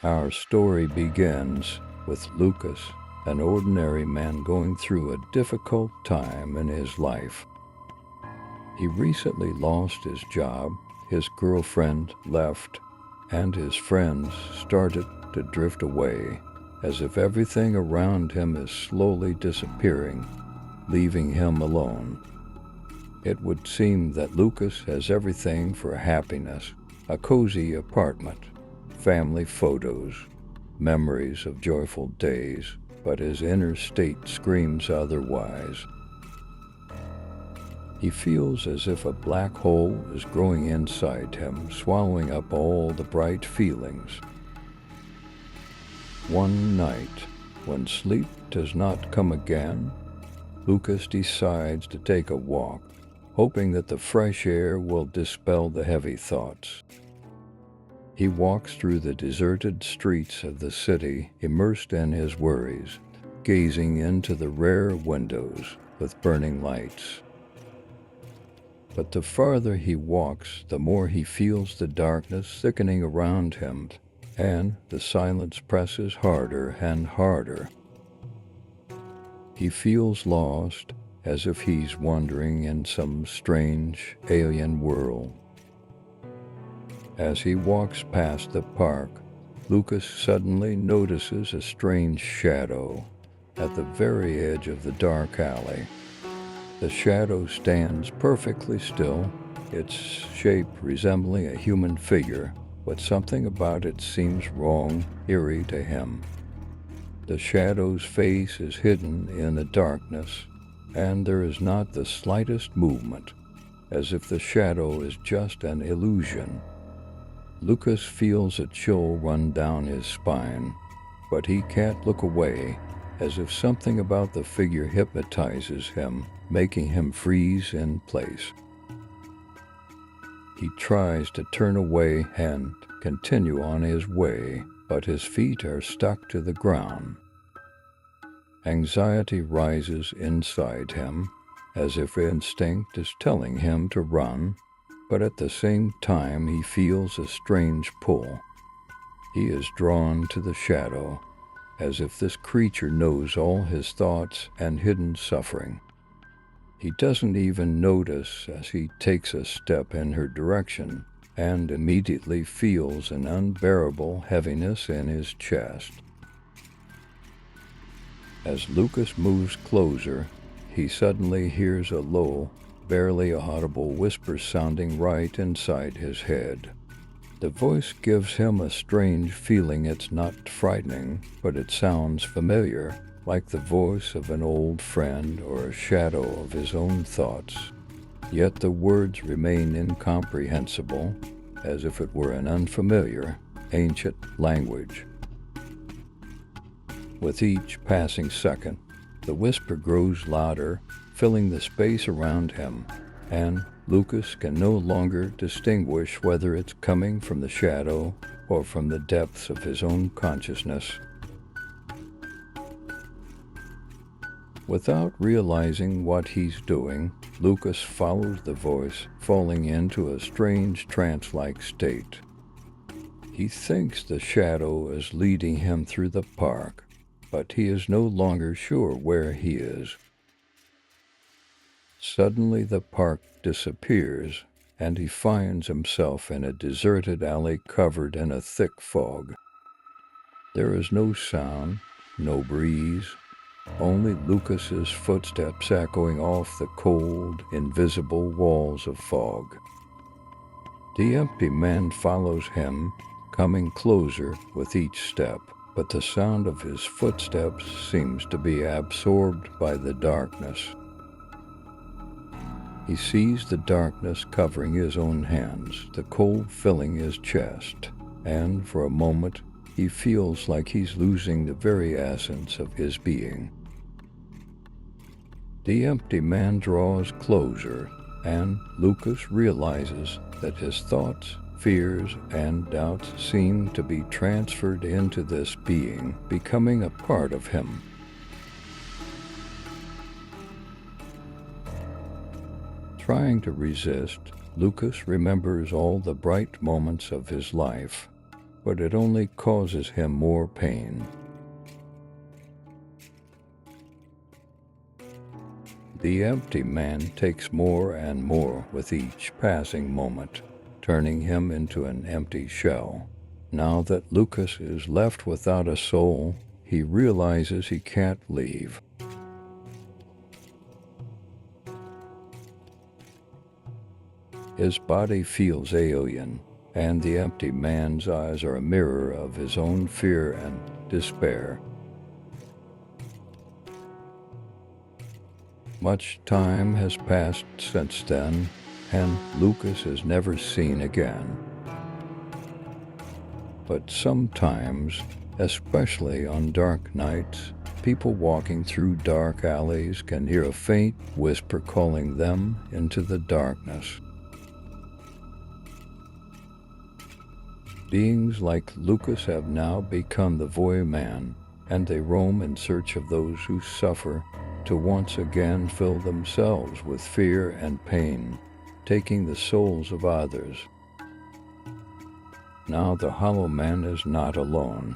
Our story begins with Lukas, an ordinary man going through a difficult time in his life. He recently lost his job, his girlfriend left, and his friends started to drift away, as if everything around him is slowly disappearing, leaving him alone. It would seem that Lukas has everything for happiness: a cozy apartment, family photos, memories of joyful days, but his inner state screams otherwise. He feels as if a black hole is growing inside him, swallowing up all the bright feelings. One night, when sleep does not come again, Lukas decides to take a walk, hoping that the fresh air will dispel the heavy thoughts. He walks through the deserted streets of the city, immersed in his worries, gazing into the rare windows with burning lights. But the farther he walks, the more he feels the darkness thickening around him, and the silence presses harder and harder. He feels lost, as if he's wandering in some strange, alien world. As he walks past the park, Lukas suddenly notices a strange shadow at the very edge of the dark alley. The shadow stands perfectly still, its shape resembling a human figure, but something about it seems wrong, eerie to him. The shadow's face is hidden in the darkness, and there is not the slightest movement, as if the shadow is just an illusion. Lukas feels a chill run down his spine, but he can't look away, as if something about the figure hypnotizes him, making him freeze in place. He tries to turn away and continue on his way, but his feet are stuck to the ground. Anxiety rises inside him, as if instinct is telling him to run, but at the same time he feels a strange pull. He is drawn to the shadow, as if this creature knows all his thoughts and hidden suffering. He doesn't even notice as he takes a step in her direction, and immediately feels an unbearable heaviness in his chest. As Lukas moves closer, he suddenly hears a low, barely audible whisper sounding right inside his head. The voice gives him a strange feeling. It's not frightening, but it sounds familiar, like the voice of an old friend or a shadow of his own thoughts. Yet the words remain incomprehensible, as if it were an unfamiliar, ancient language. With each passing second, the whisper grows louder, filling the space around him, and Lukas can no longer distinguish whether it's coming from the shadow or from the depths of his own consciousness. Without realizing what he's doing, Lukas follows the voice, falling into a strange trance-like state. He thinks the shadow is leading him through the park, but he is no longer sure where he is. Suddenly the park disappears, and he finds himself in a deserted alley covered in a thick fog. There is no sound, no breeze, only Lukas's footsteps echoing off the cold, invisible walls of fog. The empty man follows him, coming closer with each step, but the sound of his footsteps seems to be absorbed by the darkness. He sees the darkness covering his own hands, the cold filling his chest, and for a moment he feels like he's losing the very essence of his being. The empty man draws closer, and Lukas realizes that his thoughts, fears, and doubts seem to be transferred into this being, becoming a part of him. Trying to resist, Lukas remembers all the bright moments of his life. but it only causes him more pain. The empty man takes more and more with each passing moment, turning him into an empty shell. Now that Lukas is left without a soul, he realizes he can't leave. His body feels alien, and the empty man's eyes are a mirror of his own fear and despair. Much time has passed since then, and Lukas is never seen again. But sometimes, especially on dark nights, people walking through dark alleys can hear a faint whisper calling them into the darkness. Beings like Lukas have now become the void man, and they roam in search of those who suffer, to once again fill themselves with fear and pain, taking the souls of others. Now the hollow man is not alone.